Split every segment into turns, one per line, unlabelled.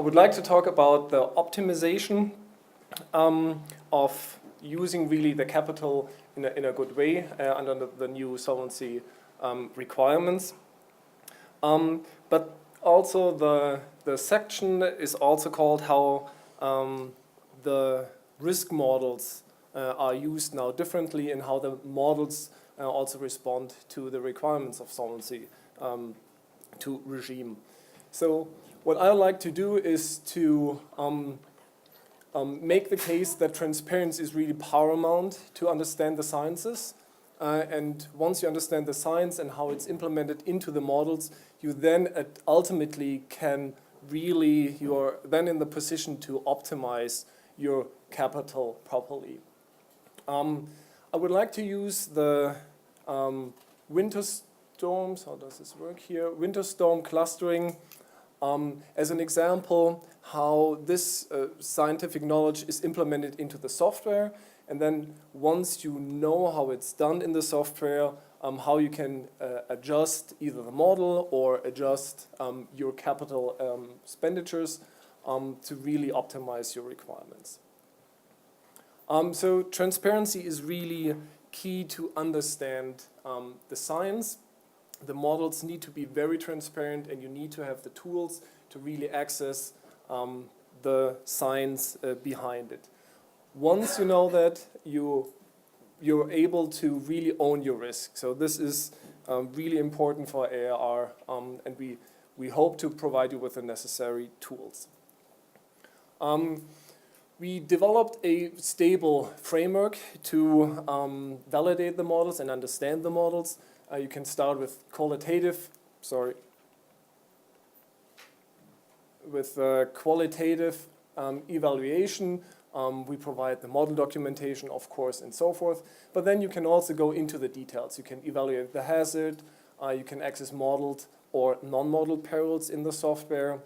I would like to talk about the optimization of using really the capital in a good way under the new solvency requirements. But also the section is also called how the risk models are used now differently and how the models also respond to the requirements of Solvency II regime. So what I like to do is to make the case that transparency is really paramount to understand the sciences. And once you understand the science and how it's implemented into the models, you then ultimately can really, you're then in the position to optimize your capital properly. I would like to use the winter storms, how does this work here? Winter storm clustering as an example how this scientific knowledge is implemented into the software. And then once you know how it's done in the software, how you can adjust either the model or adjust your capital expenditures to really optimize your requirements. So transparency is really key to understand the science. The models need to be very transparent and you need to have the tools to really access the science behind it. Once you know that, you're able to really own your risk. So this is really important for ARR, and we hope to provide you with the necessary tools. We developed a stable framework to validate the models and understand the models. You can start with qualitative evaluation. We provide the model documentation, of course, and so forth. But then you can also go into the details. You can evaluate the hazard. You can access modeled or non-modeled perils in the software.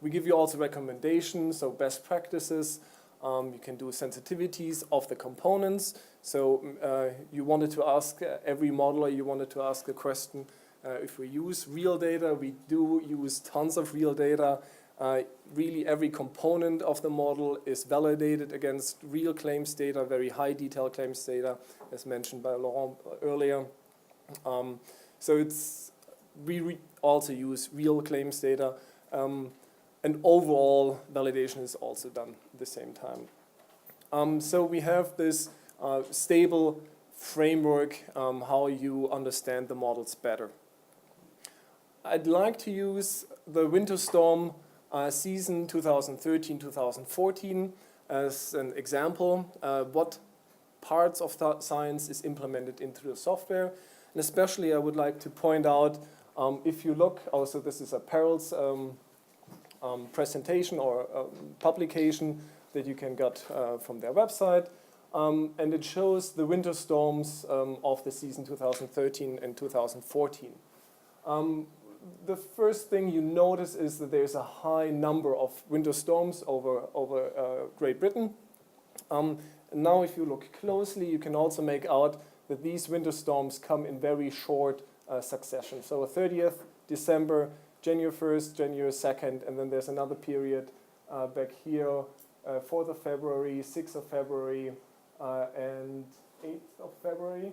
We give you also recommendations, so best practices. You can do sensitivities of the components. So you wanted to ask every modeler, you wanted to ask the question, if we use real data, we do use tons of real data. Really every component of the model is validated against real claims data, very high detail claims data, as mentioned by Laurent earlier. So we also use real claims data. And overall validation is also done at the same time. So we have this stable framework how you understand the models better. I'd like to use the winter storm season 2013-2014 as an example, what parts of the science is implemented into the software. And especially I would like to point out, if you look, also this is a perils presentation or publication that you can get from their website. And it shows the winter storms of the season 2013 and 2014. The first thing you notice is that there's a high number of winter storms over Great Britain. And now if you look closely, you can also make out that these winter storms come in very short succession. So 30th December, January 1st, January 2nd, and then there's another period back here, 4th of February, 6th of February, and 8th of February.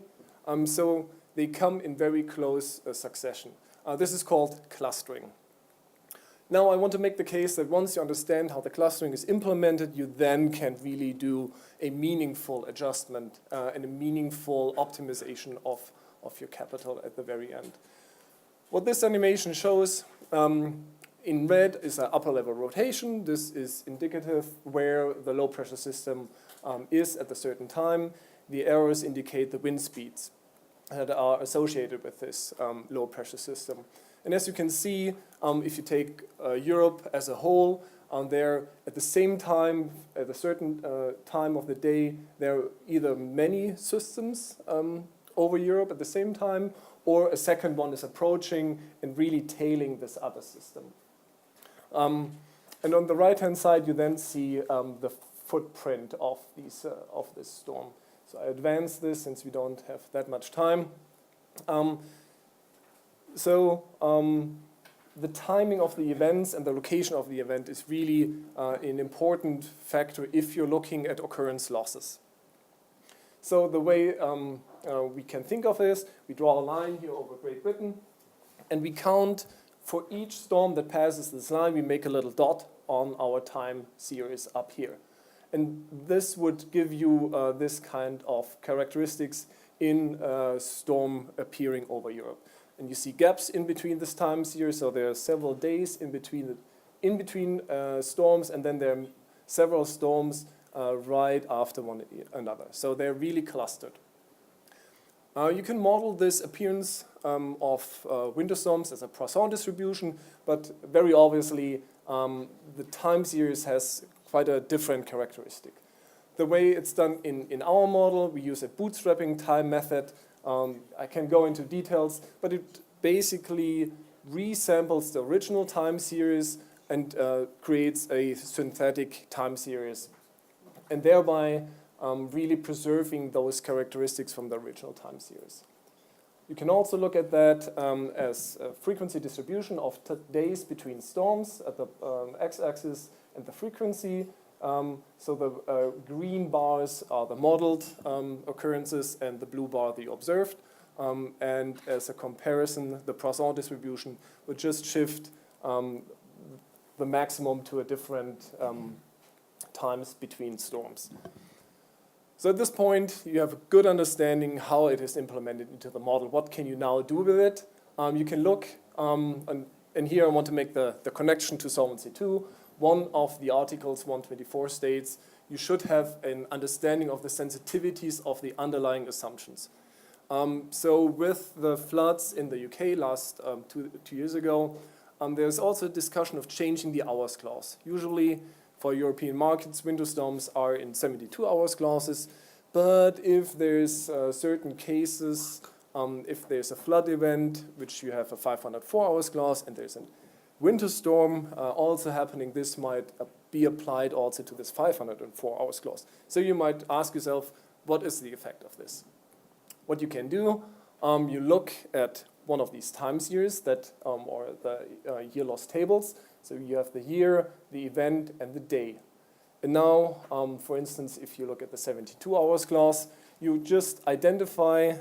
So they come in very close succession. This is called clustering. Now I want to make the case that once you understand how the clustering is implemented, you then can really do a meaningful adjustment and a meaningful optimization of your capital at the very end. What this animation shows in red is an upper level rotation. This is indicative where the low pressure system is at a certain time. The arrows indicate the wind speeds that are associated with this low pressure system. And as you can see, if you take Europe as a whole, there at the same time, at a certain time of the day, there are either many systems over Europe at the same time, or a second one is approaching and really tailing this other system. And on the right-hand side, you then see the footprint of this storm. So I advance this since we don't have that much time. the timing of the events and the location of the event is really an important factor if you're looking at occurrence losses. So the way we can think of this, we draw a line here over Great Britain, and we count for each storm that passes this line, we make a little dot on our time series up here. And this would give you this kind of characteristics in a storm appearing over Europe. And you see gaps in between this time series, so there are several days in between storms, and then there are several storms right after one another. So they're really clustered. You can model this appearance of winter storms as a Poisson distribution, but very obviously the time series has quite a different characteristic. The way it's done in our model, we use a bootstrapping time method. I can go into details, but it basically resamples the original time series and creates a synthetic time series, and thereby really preserving those characteristics from the original time series. You can also look at that as a frequency distribution of days between storms at the x-axis and the frequency. So the green bars are the modeled occurrences and the blue bar the observed. And as a comparison, the Poisson distribution would just shift the maximum to a different times between storms. So at this point, you have a good understanding how it is implemented into the model. What can you now do with it? You can look, and here I want to make the connection to Solvency II. One of the articles, 124, states you should have an understanding of the sensitivities of the underlying assumptions. So with the floods in the UK last 2 years ago, there's also a discussion of changing the hours clause. Usually for European markets, winter storms are in 72 hours clauses, but if there's certain cases, if there's a flood event, which you have a 504 hours clause, and there's a winter storm also happening, this might be applied also to this 504 hours clause. So you might ask yourself, what is the effect of this? What you can do, you look at one of these time series that, or the year loss tables. So you have the year, the event, and the day. And now, for instance, if you look at the 72 hours clause, you just identify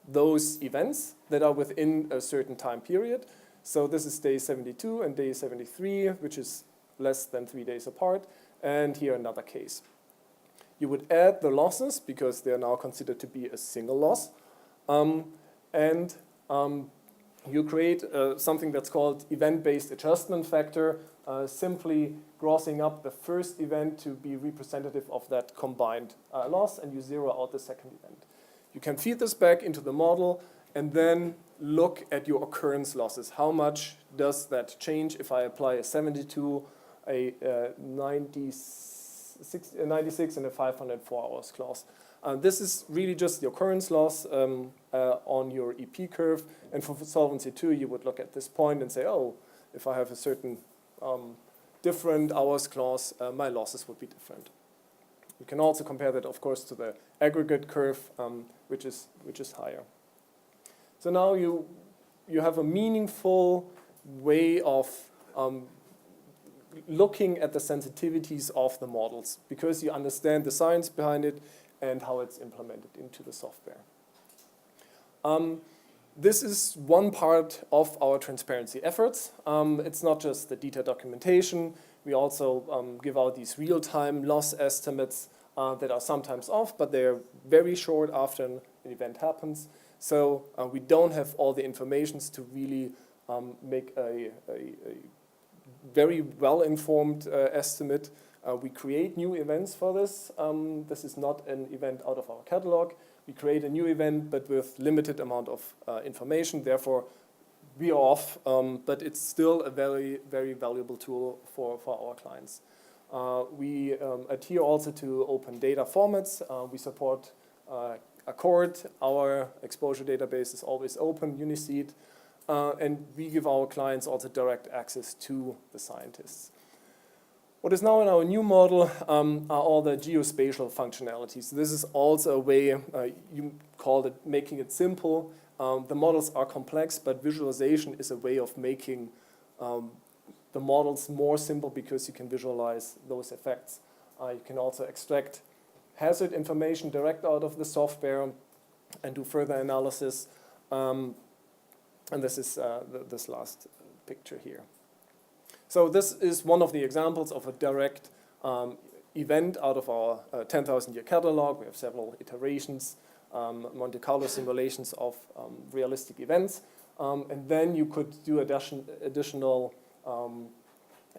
those events that are within a certain time period. So this is day 72 and day 73, which is less than 3 days apart. And here another case. You would add the losses because they are now considered to be a single loss. You create something that's called event-based adjustment factor, simply grossing up the first event to be representative of that combined loss, and you zero out the second event. You can feed this back into the model and then look at your occurrence losses. How much does that change if I apply a 72, a 96, and a 504 hours clause? This is really just the occurrence loss on your EP curve. And for Solvency II, you would look at this point and say, oh, if I have a certain different hours clause, my losses would be different. You can also compare that, of course, to the aggregate curve, which is higher. So now you have a meaningful way of looking at the sensitivities of the models because you understand the science behind it and how it's implemented into the software. This is one part of our transparency efforts. It's not just the detailed documentation. We also give out these real-time loss estimates that are sometimes off, but they're very short after an event happens. So we don't have all the information to really make a very well-informed estimate. We create new events for this. This is not an event out of our catalog. We create a new event, but with limited amount of information. Therefore, we are off, but it's still a very, very valuable tool for our clients. We adhere also to open data formats. We support Accord. Our exposure database is always open, Uniseed. And we give our clients also direct access to the scientists. What is now in our new model are all the geospatial functionalities. This is also a way, you called it making it simple. the models are complex, but visualization is a way of making the models more simple because you can visualize those effects. You can also extract hazard information direct out of the software and do further analysis. And this is this last picture here. So this is one of the examples of a direct event out of our 10,000-year catalog. We have several iterations, Monte Carlo simulations of realistic events. And then you could do additional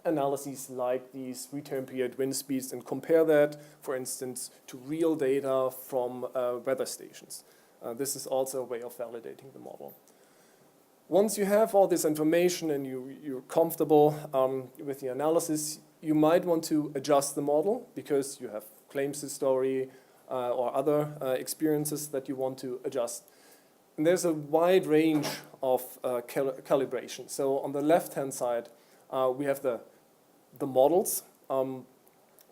analyses like these return period wind speeds and compare that, for instance, to real data from weather stations. This is also a way of validating the model. Once you have all this information and you're comfortable with the analysis, you might want to adjust the model because you have claims history or other experiences that you want to adjust. And there's a wide range of calibration. So on the left-hand side, we have the models,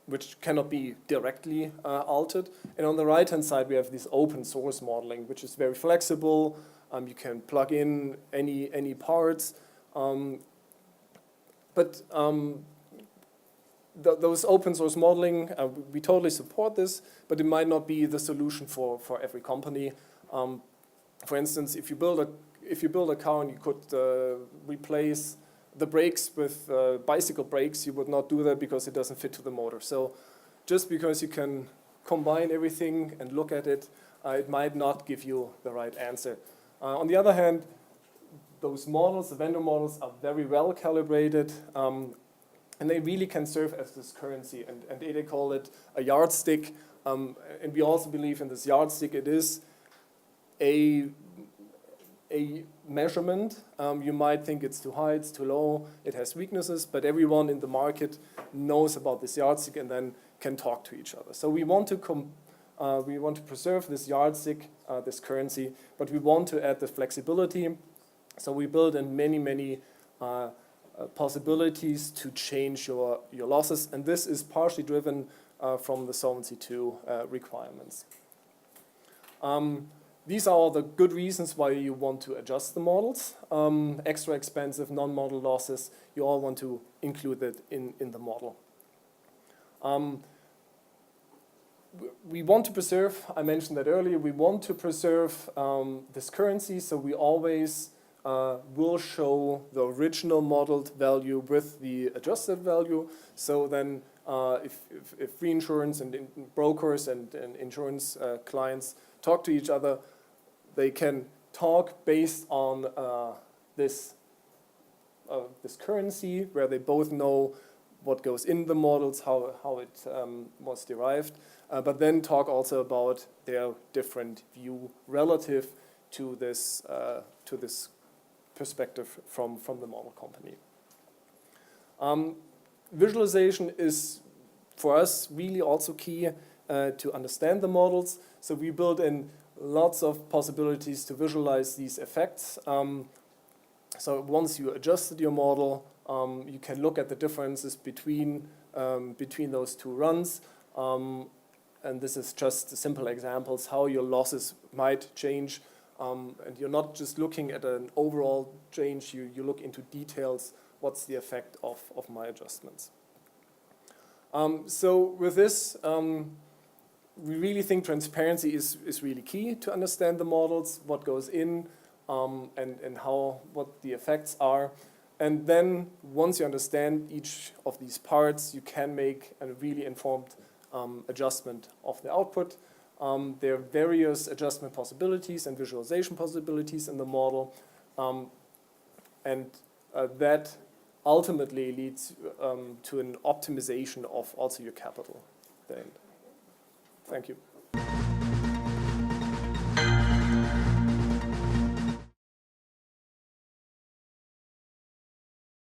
which cannot be directly altered. And on the right-hand side, we have this open source modeling, which is very flexible. You can plug in any parts. Those open source modeling, we totally support this, but it might not be the solution for every company. For instance, if you build a car and you could replace the brakes with bicycle brakes, you would not do that because it doesn't fit to the motor. So just because you can combine everything and look at it, it might not give you the right answer. On the other hand, those models, the vendor models, are very well calibrated, and they really can serve as this currency, and they call it a yardstick, and we also believe in this yardstick. It is a measurement. You might think it's too high, it's too low, it has weaknesses, but everyone in the market knows about this yardstick and then can talk to each other. So we want to preserve this yardstick, this currency, but we want to add the flexibility. So we build in many possibilities to change your losses, and this is partially driven from the Solvency II requirements. These are all the good reasons why you want to adjust the models. Extra expensive non-model losses, you all want to include that in the model. We want to preserve, I mentioned that earlier, we want to preserve this currency, so we always will show the original modeled value with the adjusted value. So then if reinsurance and brokers and insurance clients talk to each other, they can talk based on this currency, where they both know what goes in the models, how it was derived, but then talk also about their different view relative to this perspective from the model company. Visualization is, for us, really also key to understand the models. So we build in lots of possibilities to visualize these effects. So once you adjusted your model, you can look at the differences between those two runs. And this is just simple examples how your losses might change. And you're not just looking at an overall change, you look into details, what's the effect of my adjustments. So with this, we really think transparency is really key to understand the models, what goes in, and what the effects are. And then once you understand each of these parts, you can make a really informed adjustment of the output. There are various adjustment possibilities and visualization possibilities in the model, and that ultimately leads to an optimization of also your capital. Thank you.